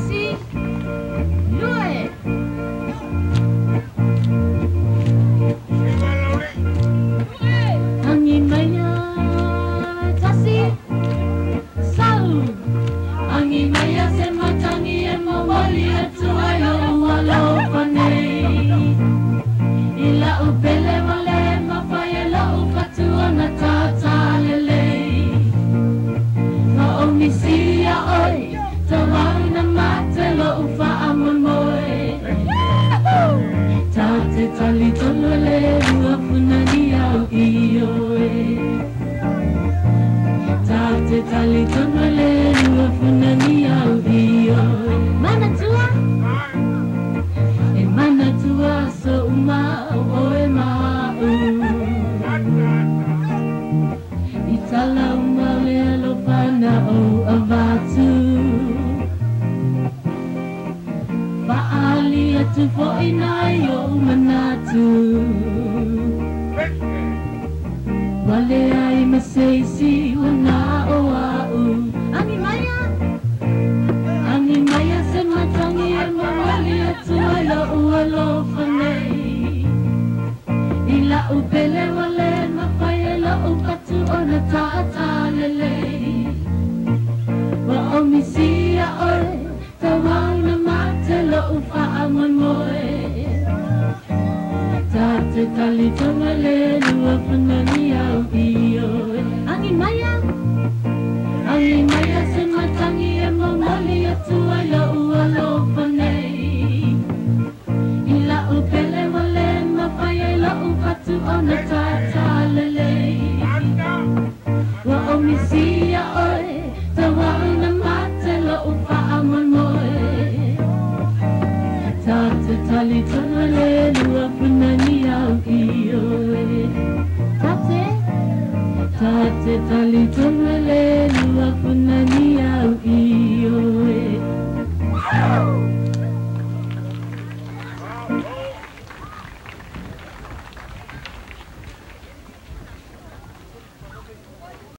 Tasi Lue Angi maya Tasi Sau Angi maya se matangi e mawali atu ayo walo panei Ila upele wale mawaya la ukatu ana tata lele Ma omisia oi Tawai na mate lo ufa amon moe Tate tali tono le Ua punani au iyo e Tate tali tono le Ua punani au iyo e Mana tua? E mana tua so uma o e mau Itala uma le lo pana o avatu Paali atu fo inai o manatu Wale ai maseisi wana o au Angi maya se matangi e mawali atu ala ualo fanei Ila upele wale mawhai la upatu o na tata lele Wa omisia oi Tawau na mate lo ufa amon moe Tate tali tonga le Lua punani au iyo Angi maya se matangi e mamali atu ala ua lo panei Ila upele wale mawhai la upatu o na tata lele Wa omisia oi Tawau na mate lo ufa amon moe Tate tali tono le Lua punani au iyo Tate tali tono le Lua punani au iyo